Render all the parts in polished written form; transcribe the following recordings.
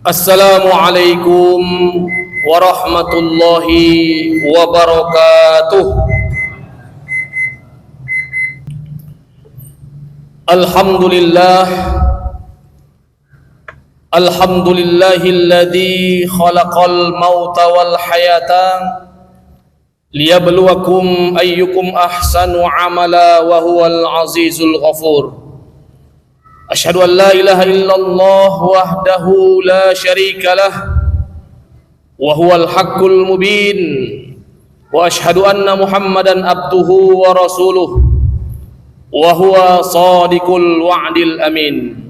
Assalamualaikum warahmatullahi wabarakatuh. Alhamdulillah, alhamdulillahilladzi khalaqal mauta wal hayata liyabluwakum ayyukum ahsanu amala wa huwal azizul ghafur. Asyhadu an la ilaha illallah wahdahu la syarika lah wa huwal haqqul mubin wa asyhadu anna Muhammadan abduhu wa rasuluh wa huwa shadiqul wa'dil amin.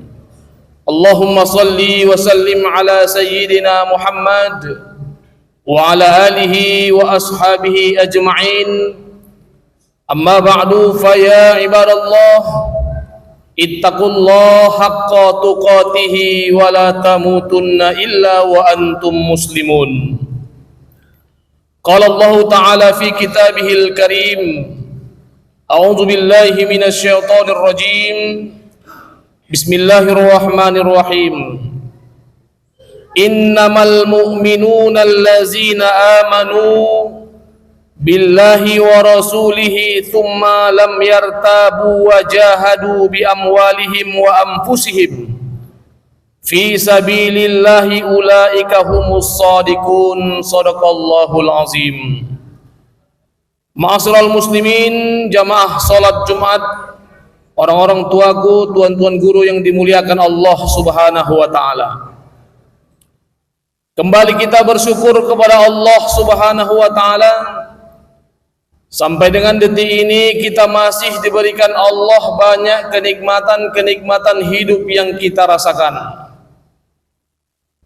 Allahumma salli wa sallim ala sayyidina Muhammad wa ala alihi wa ashabihi ajma'in. Amma ba'du, fa ya ibadallah, ittaqullaha haqqa tuqatihi wa la tamutunna illa wa antum muslimun. Qala Allah Ta'ala fi kitabihil karim, a'udzu billahi minasy syaithanir rajim. Bismillahirrahmanirrahim. Innamal mu'minuna allazina amanu billahi wa rasulihi thumma lam yartabu wa jahadu bi amwalihim wa anfusihim fi sabilillahi ulaika humus shadiqun. Shadaqallahul azim. Ma'asyiral muslimin, jamaah salat Jumat, orang-orang tuaku, tuan-tuan guru yang dimuliakan Allah Subhanahu wa taala. Kembali kita bersyukur kepada Allah Subhanahu wa taala. Sampai dengan detik ini kita masih diberikan Allah banyak kenikmatan-kenikmatan hidup yang kita rasakan.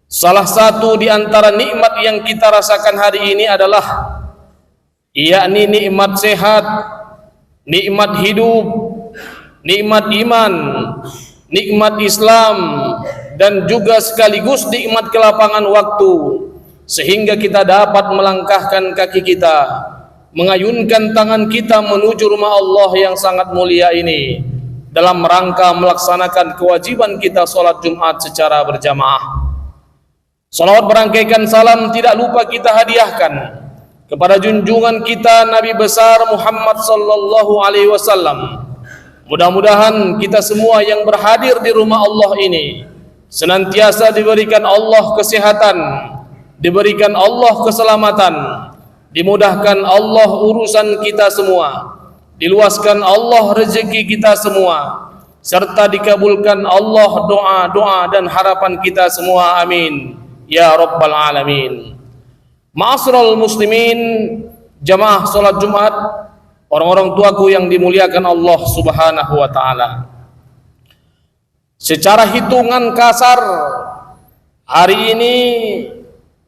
Salah satu di antara nikmat yang kita rasakan hari ini adalah yakni nikmat sehat, nikmat hidup, nikmat iman, nikmat Islam, dan juga sekaligus nikmat kelapangan waktu, sehingga kita dapat melangkahkan kaki kita, mengayunkan tangan kita menuju rumah Allah yang sangat mulia ini dalam rangka melaksanakan kewajiban kita sholat Jumat secara berjamaah. Salawat berangkaikan salam tidak lupa kita hadiahkan kepada junjungan kita Nabi besar Muhammad sallallahu alaihi wasallam. Mudah-mudahan kita semua yang berhadir di rumah Allah ini senantiasa diberikan Allah kesehatan, diberikan Allah keselamatan, dimudahkan Allah urusan kita semua, diluaskan Allah rezeki kita semua, serta dikabulkan Allah doa-doa dan harapan kita semua. Amin ya rabbal alamin. Ma'asyiral muslimin, jamaah salat Jumat, orang-orang tuaku yang dimuliakan Allah Subhanahu wa taala. Secara hitungan kasar, hari ini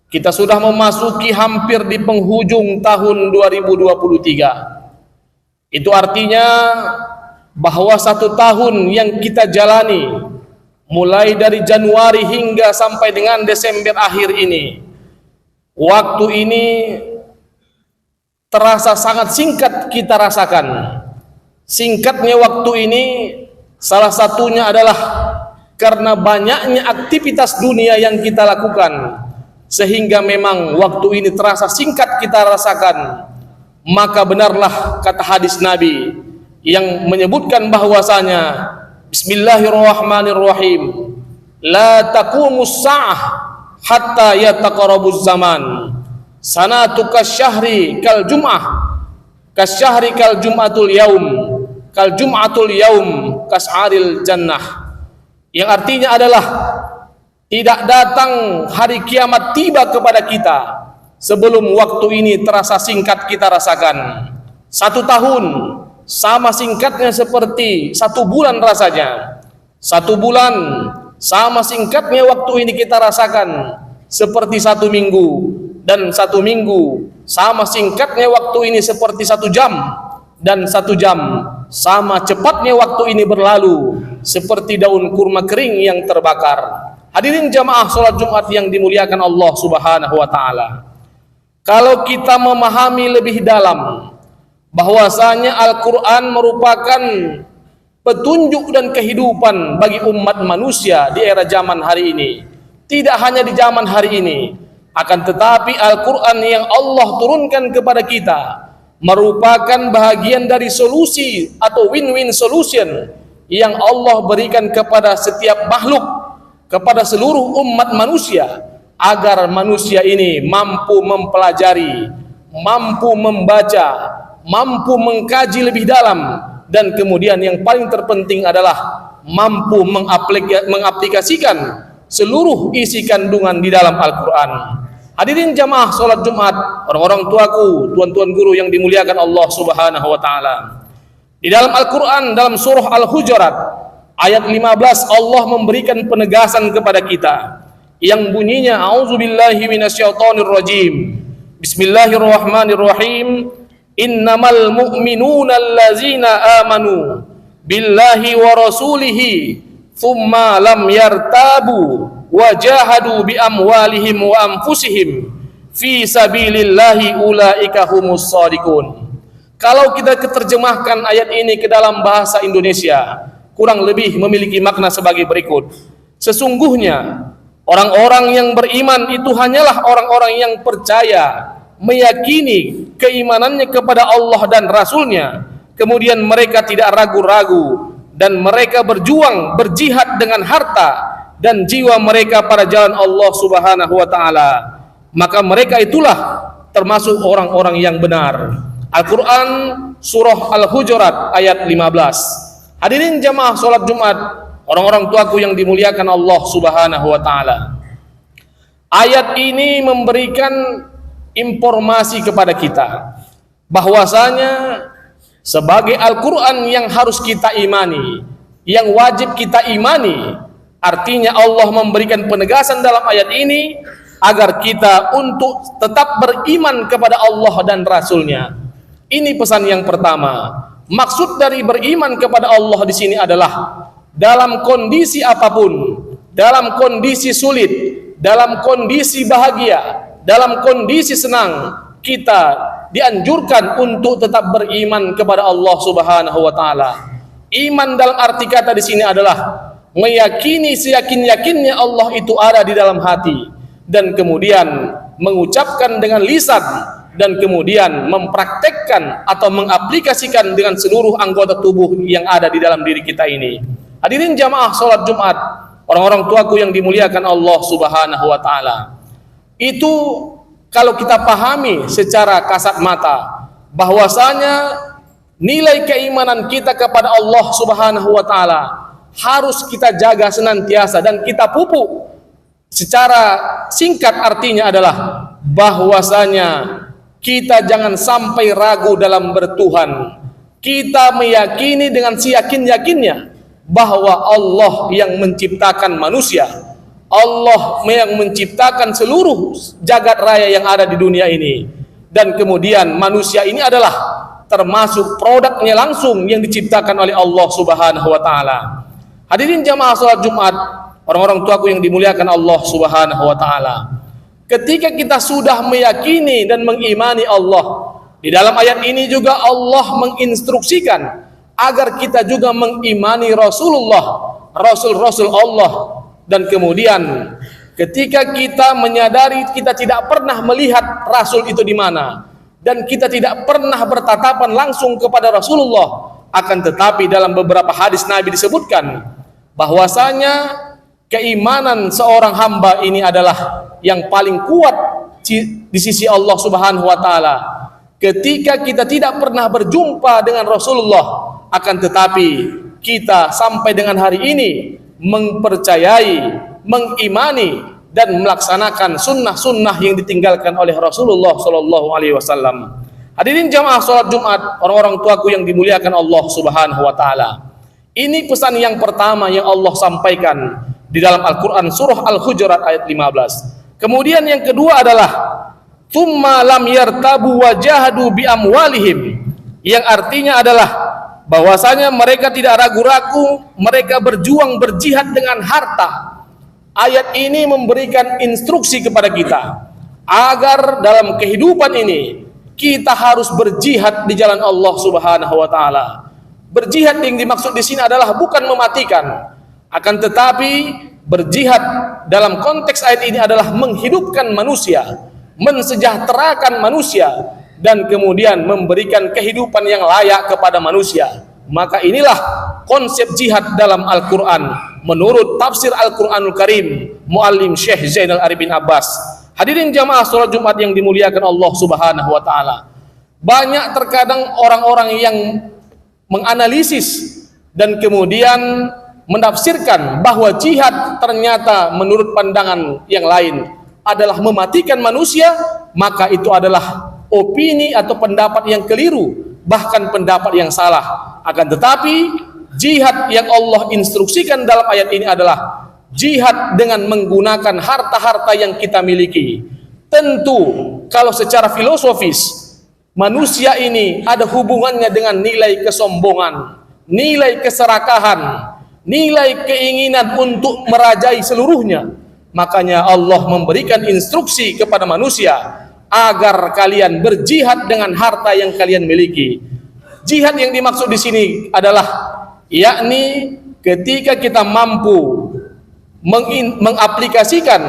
kita sudah memasuki hampir di penghujung tahun 2023. Itu artinya bahwa satu tahun yang kita jalani, mulai dari Januari hingga sampai dengan Desember akhir ini, waktu ini terasa sangat singkat kita rasakan. Singkatnya waktu ini salah satunya adalah karena banyaknya aktivitas dunia yang kita lakukan, sehingga memang waktu ini terasa singkat kita rasakan. Maka benarlah kata hadis Nabi yang menyebutkan bahwasanya Bismillahirrahmanirrahim, la taqumus sa'ah hatta yataqarabuz zaman, sanatu kasyahri kal jum'ah, kasyahri kal jum'atul yaum, kal jum'atul yaum kas'aril jannah. Yang artinya adalah tidak datang hari kiamat tiba kepada kita sebelum waktu ini terasa singkat kita rasakan. Satu tahun sama singkatnya seperti satu bulan rasanya. Satu bulan sama singkatnya waktu ini kita rasakan seperti satu minggu, dan satu minggu sama singkatnya waktu ini seperti satu jam, dan satu jam sama cepatnya waktu ini berlalu seperti daun kurma kering yang terbakar. Hadirin jamaah salat Jumat yang dimuliakan Allah Subhanahu wa taala. Kalau kita memahami lebih dalam bahwasanya Al-Qur'an merupakan petunjuk dan kehidupan bagi umat manusia di era zaman hari ini, tidak hanya di zaman hari ini, akan tetapi Al-Quran yang Allah turunkan kepada kita merupakan bahagian dari solusi atau win-win solution yang Allah berikan kepada setiap makhluk, kepada seluruh umat manusia, agar manusia ini mampu mempelajari, mampu membaca, mampu mengkaji lebih dalam, dan kemudian yang paling terpenting adalah mampu mengaplikasikan seluruh isi kandungan di dalam Al-Quran. Hadirin jamaah salat Jumat, orang-orang tuaku, tuan-tuan guru yang dimuliakan Allah Subhanahu wa taala. Di dalam Al-Quran, dalam surah Al-Hujurat ayat 15, Allah memberikan penegasan kepada kita yang bunyinya, a'udzubillahi minasyaitonirrajim, bismillahirrahmanirrahim, innamal mu'minuna allazina amanu billahi wa rasulihi thumma lam yartabu wa jahadu bi amwalihim wa anfusihim fi sabilillahi ulaika humus shadiqun. Kalau kita keterjemahkan ayat ini ke dalam bahasa Indonesia, kurang lebih memiliki makna sebagai berikut. Sesungguhnya orang-orang yang beriman itu hanyalah orang-orang yang percaya, meyakini keimanannya kepada Allah dan Rasulnya, kemudian mereka tidak ragu-ragu dan mereka berjuang, berjihad dengan harta dan jiwa mereka pada jalan Allah Subhanahu wa taala, maka mereka itulah termasuk orang-orang yang benar. Al-Quran surah Al-Hujurat ayat 15. Hadirin jamaah salat Jumat, orang-orang tuaku yang dimuliakan Allah Subhanahu wa taala. Ayat ini memberikan informasi kepada kita bahwasanya sebagai Al-Quran yang harus kita imani, yang wajib kita imani, artinya Allah memberikan penegasan dalam ayat ini agar kita untuk tetap beriman kepada Allah dan Rasulnya. Ini pesan yang pertama. Maksud dari beriman kepada Allah di sini adalah dalam kondisi apapun, dalam kondisi sulit, dalam kondisi bahagia, dalam kondisi senang, kita dianjurkan untuk tetap beriman kepada Allah Subhanahu wa taala. Iman dalam arti kata di sini adalah meyakini seyakin-yakinnya Allah itu ada di dalam hati, dan kemudian mengucapkan dengan lisan, dan kemudian mempraktekkan atau mengaplikasikan dengan seluruh anggota tubuh yang ada di dalam diri kita ini. Hadirin jamaah salat Jumat, orang-orang tuaku yang dimuliakan Allah Subhanahu wa taala. Itu kalau kita pahami secara kasat mata bahwasanya nilai keimanan kita kepada Allah Subhanahu wa taala harus kita jaga senantiasa dan kita pupuk. Secara singkat artinya adalah bahwasanya kita jangan sampai ragu dalam bertuhan. Kita meyakini dengan seyakin-yakinnya bahwa Allah yang menciptakan manusia, Allah yang menciptakan seluruh jagat raya yang ada di dunia ini, dan kemudian manusia ini adalah termasuk produknya langsung yang diciptakan oleh Allah Subhanahu wa taala. Hadirin jamaah salat Jumat, orang-orang tuaku yang dimuliakan Allah Subhanahu wa taala. Ketika kita sudah meyakini dan mengimani Allah, di dalam ayat ini juga Allah menginstruksikan agar kita juga mengimani Rasulullah, Rasul-Rasul Allah. Dan kemudian ketika kita menyadari kita tidak pernah melihat Rasul itu di mana, dan kita tidak pernah bertatapan langsung kepada Rasulullah, akan tetapi dalam beberapa hadis Nabi disebutkan bahwasanya keimanan seorang hamba ini adalah yang paling kuat di sisi Allah Subhanahu wa taala. Ketika kita tidak pernah berjumpa dengan Rasulullah, akan tetapi kita sampai dengan hari ini mempercayai, mengimani dan melaksanakan sunnah-sunnah yang ditinggalkan oleh Rasulullah Sallallahu Alaihi Wasallam. Hadirin jamaah salat Jumat, orang-orang tuaku yang dimuliakan Allah Subhanahu Wa Taala. Ini pesan yang pertama yang Allah sampaikan di dalam Al-Quran surah Al-Hujurat ayat 15. Kemudian yang kedua adalah tsumma lam yartabu wa jahadu bi amwalihim, yang artinya adalah bahwasanya mereka tidak ragu-ragu, mereka berjuang, berjihad dengan harta. Ayat ini memberikan instruksi kepada kita agar dalam kehidupan ini kita harus berjihad di jalan Allah Subhanahu wa taala. Berjihad yang dimaksud di sini adalah bukan mematikan, akan tetapi Berjihad dalam konteks ayat ini adalah menghidupkan manusia, mensejahterakan manusia, dan kemudian memberikan kehidupan yang layak kepada manusia. Maka inilah konsep jihad dalam Al-Quran menurut tafsir Al-Quranul Karim Muallim Syekh Zainal Arifin Abbas. Hadirin jamaah sholat Jumat yang dimuliakan Allah Subhanahu wa Ta'ala, banyak terkadang orang-orang yang menganalisis dan kemudian menafsirkan bahwa jihad ternyata menurut pandangan yang lain adalah mematikan manusia, maka itu adalah opini atau pendapat yang keliru, bahkan pendapat yang salah. Akan tetapi jihad yang Allah instruksikan dalam ayat ini adalah jihad dengan menggunakan harta-harta yang kita miliki. Tentu kalau secara filosofis manusia ini ada hubungannya dengan nilai kesombongan, nilai keserakahan, nilai keinginan untuk merajai seluruhnya. Makanya Allah memberikan instruksi kepada manusia agar kalian berjihad dengan harta yang kalian miliki. Jihad yang dimaksud di sini adalah yakni ketika kita mampu mengaplikasikan,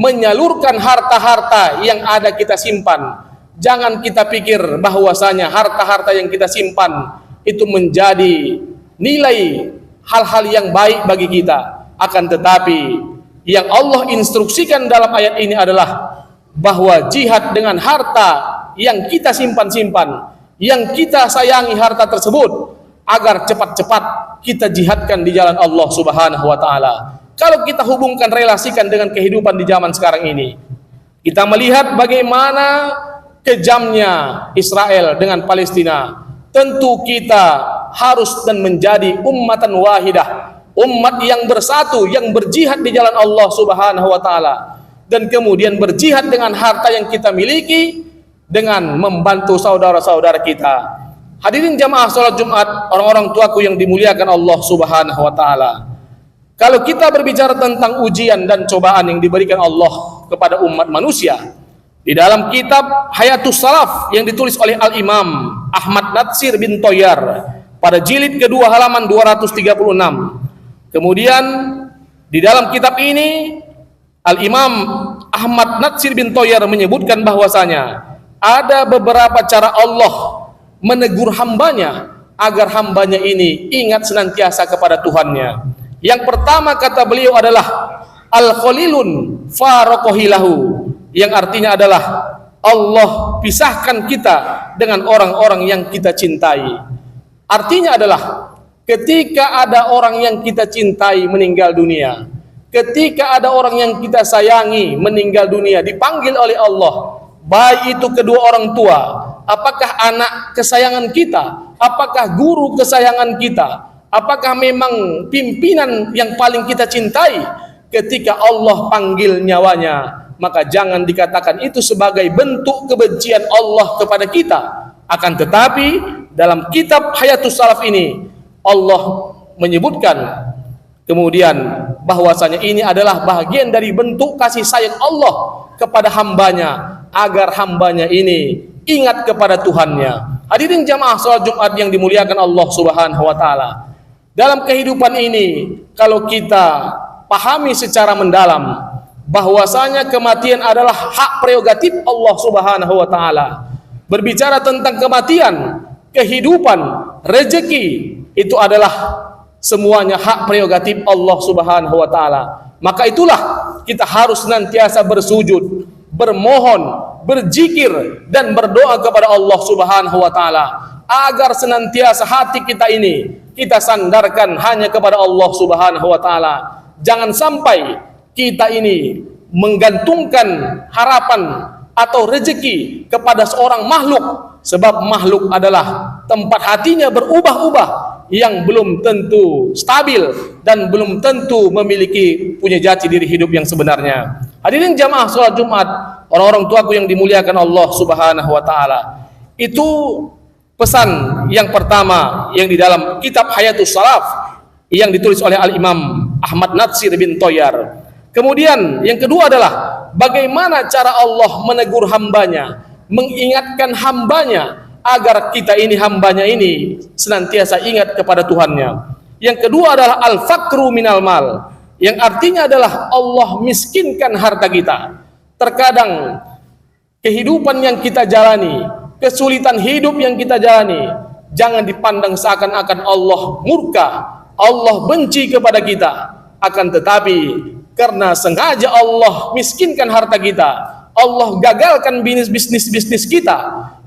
menyalurkan harta-harta yang ada kita simpan. Jangan kita pikir bahwasanya harta-harta yang kita simpan itu menjadi nilai hal-hal yang baik bagi kita. Akan tetapi yang Allah instruksikan dalam ayat ini adalah bahwa jihad dengan harta yang kita simpan-simpan, yang kita sayangi harta tersebut, agar cepat-cepat kita jihadkan di jalan Allah Subhanahu wa Ta'ala. Kalau kita hubungkan, relasikan dengan kehidupan di zaman sekarang ini, kita melihat bagaimana kejamnya Israel dengan Palestina. Tentu kita harus dan menjadi ummatan wahidah, umat yang bersatu, yang berjihad di jalan Allah Subhanahu wa Ta'ala, dan kemudian berjihad dengan harta yang kita miliki dengan membantu saudara-saudara kita. Hadirin jamaah salat Jumat, orang-orang tuaku yang dimuliakan Allah Subhanahu wa Ta'ala, kalau kita berbicara tentang ujian dan cobaan yang diberikan Allah kepada umat manusia, di dalam kitab Hayatus Salaf yang ditulis oleh Al-Imam Ahmad Natsir bin Toyar pada jilid kedua halaman 236. Kemudian di dalam kitab ini Al-Imam Ahmad Natsir bin Toyar menyebutkan bahwasanya ada beberapa cara Allah menegur hambanya agar hambanya ini ingat senantiasa kepada Tuhannya. Yang pertama kata beliau adalah al-khalilun faraqahilahu, yang artinya adalah Allah pisahkan kita dengan orang-orang yang kita cintai. Artinya adalah ketika ada orang yang kita cintai meninggal dunia, ketika ada orang yang kita sayangi meninggal dunia, dipanggil oleh Allah, baik itu kedua orang tua, apakah anak kesayangan kita, apakah guru kesayangan kita, apakah memang pimpinan yang paling kita cintai, ketika Allah panggil nyawanya, maka jangan dikatakan itu sebagai bentuk kebencian Allah kepada kita. Akan tetapi dalam kitab Hayatus Salaf ini Allah menyebutkan kemudian bahwasanya ini adalah bagian dari bentuk kasih sayang Allah kepada hambanya, agar hambanya ini ingat kepada Tuhannya. Hadirin jamaah salat Jumat yang dimuliakan Allah Subhanahu wa Ta'ala, dalam kehidupan ini kalau kita pahami secara mendalam bahwasanya kematian adalah hak prerogatif Allah Subhanahu wa Ta'ala. Berbicara tentang kematian, kehidupan, rezeki, itu adalah semuanya hak prerogatif Allah Subhanahu wa Ta'ala. Maka itulah kita harus senantiasa bersujud, bermohon, berzikir dan berdoa kepada Allah Subhanahu wa Ta'ala agar senantiasa hati kita ini kita sandarkan hanya kepada Allah Subhanahu wa Ta'ala. Jangan sampai kita ini menggantungkan harapan atau rezeki kepada seorang makhluk, sebab makhluk adalah tempat hatinya berubah-ubah yang belum tentu stabil dan belum tentu memiliki punya jati diri hidup yang sebenarnya. Hadirin jamaah salat Jumat, orang-orang tuaku yang dimuliakan Allah Subhanahu wa Ta'ala, itu pesan yang pertama yang di dalam kitab Hayatus Salaf yang ditulis oleh Al-Imam Ahmad Natsir bin Toyar. Kemudian yang kedua adalah bagaimana cara Allah menegur hambanya, mengingatkan hambanya agar kita ini, hambanya ini senantiasa ingat kepada Tuhannya. Yang kedua adalah al-fakru minal mal, yang artinya adalah Allah miskinkan harta kita. Terkadang kehidupan yang kita jalani, kesulitan hidup yang kita jalani, jangan dipandang seakan-akan Allah murka, Allah benci kepada kita. Akan tetapi karena sengaja Allah miskinkan harta kita, Allah gagalkan bisnis kita,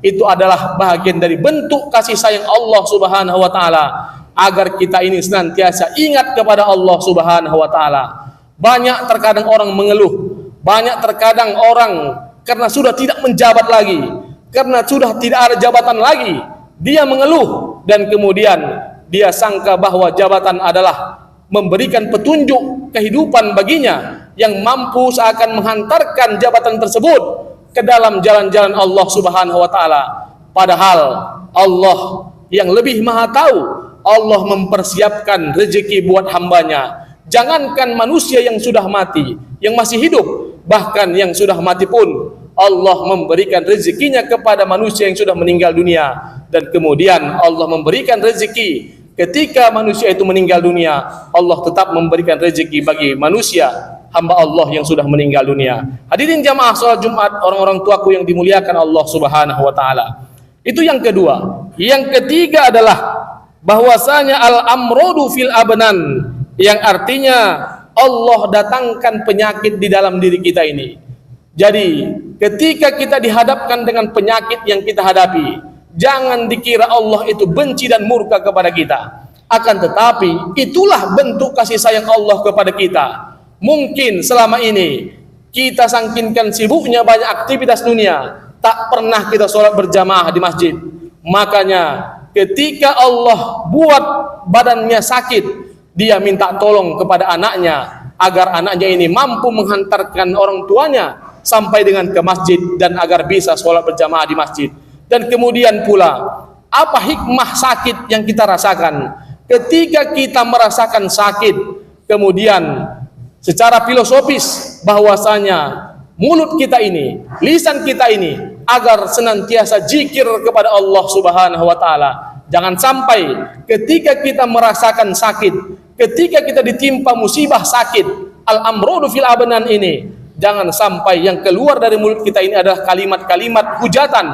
itu adalah bahagian dari bentuk kasih sayang Allah Subhanahu wa taala, agar kita ini senantiasa ingat kepada Allah Subhanahu wa taala. Banyak terkadang orang mengeluh, banyak terkadang orang karena sudah tidak menjabat lagi, karena sudah tidak ada jabatan lagi, dia mengeluh dan kemudian dia sangka bahwa jabatan adalah memberikan petunjuk kehidupan baginya yang mampu seakan menghantarkan jabatan tersebut ke dalam jalan-jalan Allah Subhanahu wa taala. Padahal Allah yang lebih maha tahu, Allah mempersiapkan rezeki buat hambanya. Jangankan manusia yang sudah mati, yang masih hidup, bahkan yang sudah mati pun Allah memberikan rezekinya kepada manusia yang sudah meninggal dunia. Dan kemudian Allah memberikan rezeki ketika manusia itu meninggal dunia, Allah tetap memberikan rezeki bagi manusia, hamba Allah yang sudah meninggal dunia. Hadirin jamaah salat Jumat, orang-orang tuaku yang dimuliakan Allah Subhanahu wa taala. Itu yang kedua. Yang ketiga adalah bahwasanya al-amrodu fil abnan, yang artinya Allah datangkan penyakit di dalam diri kita ini. Jadi ketika kita dihadapkan dengan penyakit yang kita hadapi, jangan dikira Allah itu benci dan murka kepada kita. Akan tetapi itulah bentuk kasih sayang Allah kepada kita. Mungkin selama ini kita sangkinkan sibuknya banyak aktivitas dunia, tak pernah kita sholat berjamaah di masjid. Makanya ketika Allah buat badannya sakit, dia minta tolong kepada anaknya agar anaknya ini mampu menghantarkan orang tuanya sampai dengan ke masjid dan agar bisa sholat berjamaah di masjid. Dan kemudian pula, apa hikmah sakit yang kita rasakan? Ketika kita merasakan sakit, kemudian secara filosofis bahwasanya mulut kita ini, lisan kita ini agar senantiasa zikir kepada Allah Subhanahu wa taala. Jangan sampai ketika kita merasakan sakit, ketika kita ditimpa musibah sakit, al-amrodu fil abnan ini, jangan sampai yang keluar dari mulut kita ini adalah kalimat-kalimat hujatan,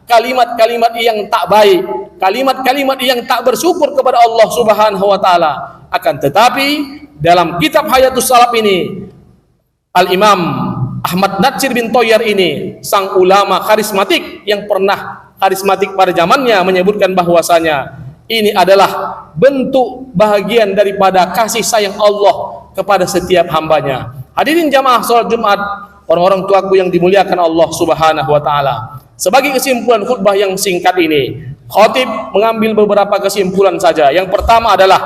kalimat-kalimat yang tak baik, kalimat-kalimat yang tak bersyukur kepada Allah Subhanahu wa taala. Akan tetapi dalam kitab Hayatus Salaf ini, Al-Imam Ahmad Natsir bin Thoyyar ini, sang ulama karismatik yang pernah karismatik pada zamannya, menyebutkan bahwasanya ini adalah bentuk bahagian daripada kasih sayang Allah kepada setiap hambanya. Hadirin jamaah salat Jumat, orang-orang tuaku yang dimuliakan Allah Subhanahu wa taala. Sebagai kesimpulan khutbah yang singkat ini, khatib mengambil beberapa kesimpulan saja. Yang pertama adalah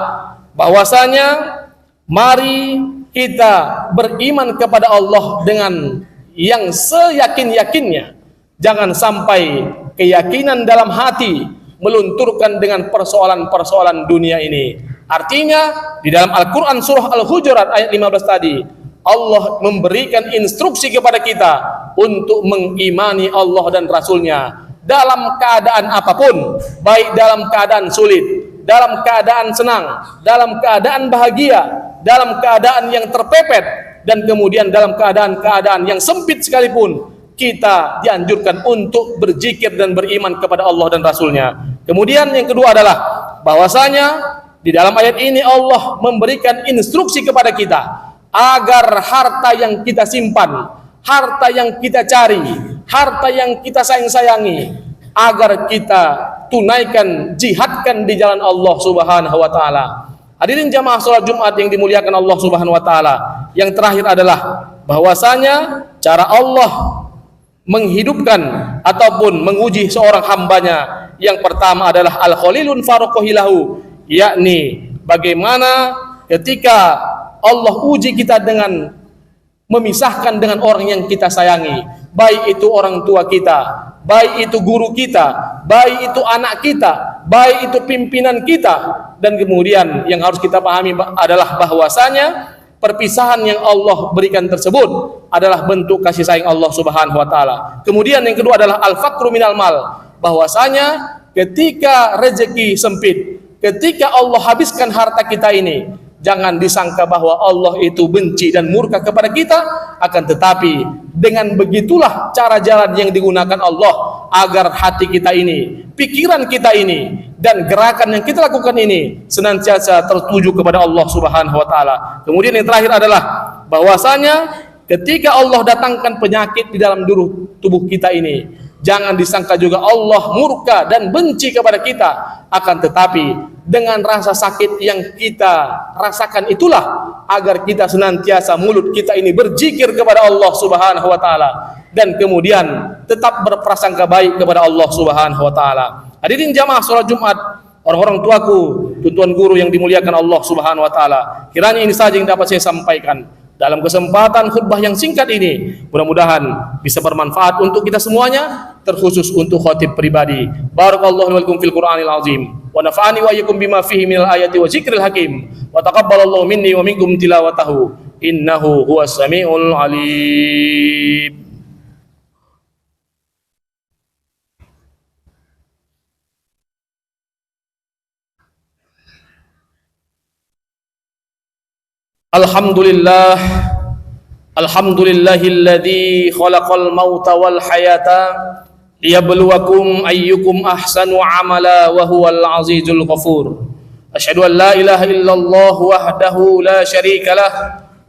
bahwasanya mari kita beriman kepada Allah dengan yang seyakin-yakinnya. Jangan sampai keyakinan dalam hati melunturkan dengan persoalan-persoalan dunia ini. Artinya di dalam Al-Quran surah Al-Hujurat ayat 15 tadi, Allah memberikan instruksi kepada kita untuk mengimani Allah dan Rasulnya dalam keadaan apapun, baik dalam keadaan sulit, dalam keadaan senang, dalam keadaan bahagia, dalam keadaan yang terpepet, dan kemudian dalam keadaan-keadaan yang sempit sekalipun, kita dianjurkan untuk berzikir dan beriman kepada Allah dan Rasulnya. Kemudian yang kedua adalah bahwasanya di dalam ayat ini Allah memberikan instruksi kepada kita agar harta yang kita simpan, harta yang kita cari, harta yang kita sayang-sayangi, agar kita tunaikan, jihadkan di jalan Allah Subhanahu wa taala. Hadirin jamaah salat Jumat yang dimuliakan Allah Subhanahu wa taala. Yang terakhir adalah bahwasanya cara Allah menghidupkan ataupun menguji seorang hambanya, yang pertama adalah al-khalilun farokohilahu, yakni bagaimana ketika Allah uji kita dengan memisahkan dengan orang yang kita sayangi, baik itu orang tua kita, baik itu guru kita, baik itu anak kita, baik itu pimpinan kita. Dan kemudian yang harus kita pahami adalah bahwasanya perpisahan yang Allah berikan tersebut adalah bentuk kasih sayang Allah Subhanahu wa taala. Kemudian yang kedua adalah al-faqru minal mal, bahwasanya ketika rezeki sempit, ketika Allah habiskan harta kita ini Jangan disangka bahwa Allah itu benci dan murka kepada kita, akan tetapi dengan begitulah cara jalan yang digunakan Allah agar hati kita ini, pikiran kita ini, dan gerakan yang kita lakukan ini senantiasa tertuju kepada Allah Subhanahu wa taala. Kemudian yang terakhir adalah bahwasanya ketika Allah datangkan penyakit di dalam tubuh kita ini, jangan disangka juga Allah murka dan benci kepada kita, akan tetapi dengan rasa sakit yang kita rasakan itulah agar kita senantiasa mulut kita ini berzikir kepada Allah Subhanahu wa taala, dan kemudian tetap berprasangka baik kepada Allah Subhanahu wa taala. Hadirin jamaah salat Jumat, orang-orang tuaku, tuan-tuan guru yang dimuliakan Allah Subhanahu wa taala, kiranya ini saja yang dapat saya sampaikan dalam kesempatan khutbah yang singkat ini. Mudah-mudahan bisa bermanfaat untuk kita semuanya, terkhusus untuk khatib pribadi. Barakallahu lakum fil Qur'anil azim wa nafa'ani wa iyyakum bima fihi minal ayati wa zikril hakim wa taqabbalallahu minni wa minkum tilawatahu innahu huwas samiul alim. Alhamdulillah, alhamdulillahilladzi khalaqal mauta wal hayata liyabluwakum ayyukum ahsanu amala wa huwal azizul ghafur. Asyhadu an la ilaha illallah wahdahu la syarika lah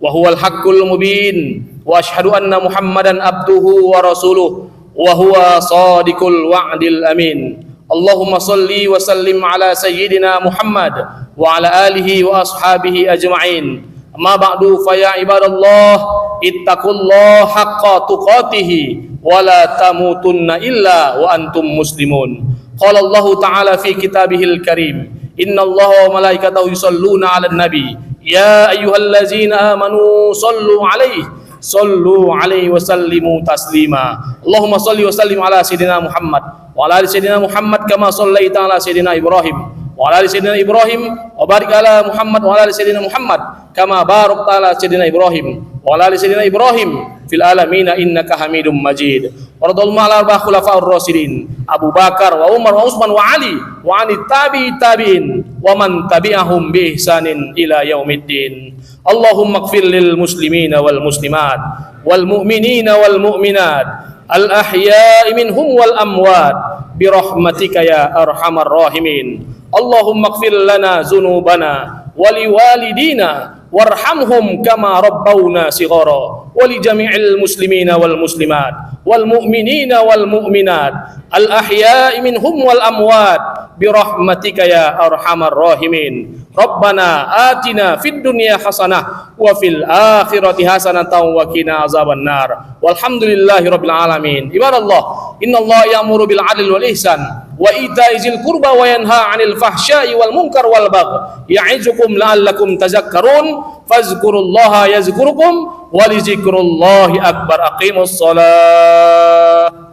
wa huwal haqqul mubin, wa asyhadu anna Muhammadan abduhu wa rasuluh wa huwa shadiqul wa'dil amin. Allahumma salli wa sallim ala sayyidina Muhammad wa ala alihi wa ashabihi ajma'in. Amma ba'du, fa ya ibadallah ittaqullaha haqqa tuqatih wa la tamutunna illa wa antum muslimun. Qala Allah ta'ala fi kitabihil karim, innallaha wa malaikatahu yusalluna 'alan nabi ya ayyuhallazina amanu sallu 'alaihi wa sallimu taslima. Allahumma salli wa sallim ala sayyidina Muhammad wa ala ali sayyidina Muhammad kama sallaita ala sayyidina Ibrahim wa ala ali sayyidina Ibrahim wa barik ala Muhammad wa ala ali sayyidina Muhammad kama barakta ala sayyidina Ibrahim wa ala ali sayyidina Ibrahim fil alamin innaka Hamidum Majid. Radallahu ala arba'il khulafa'ir rasyidin Abu Bakar wa Umar wa Utsman wa Ali wa anit tabi'in wa man tabi'ahum bi ihsanin ila yaumiddin. Allahumma ighfir lil muslimina wal muslimat wal mu'minina wal mu'minat al ahya'i minhum wal amwat bi rahmatika ya arhamar rahimin. Allahumma ighfir lana dzunubana wa liwalidina warhamhum kama rabbawna shighara wa li jami'il muslimina wal muslimat wal mu'minina wal mu'minat al ahya'i minhum wal amwat bi rahmatika ya arhamar rahimin. Rabbana atina fid dunya hasanah wa fil akhirati hasanatan wa qina azaban nar. Walhamdulillahi rabbil alamin. Ibadallah, innallaha ya'muru bil 'adli wal ihsan wa ita'i dzil qurba wa yanha 'anil fahsya'i wal munkar wal baghi ya'izukum la'allakum tadhakkarun. Fazkurullaha yazkurukum wa li dzikrullahi akbar. Aqimus shalah.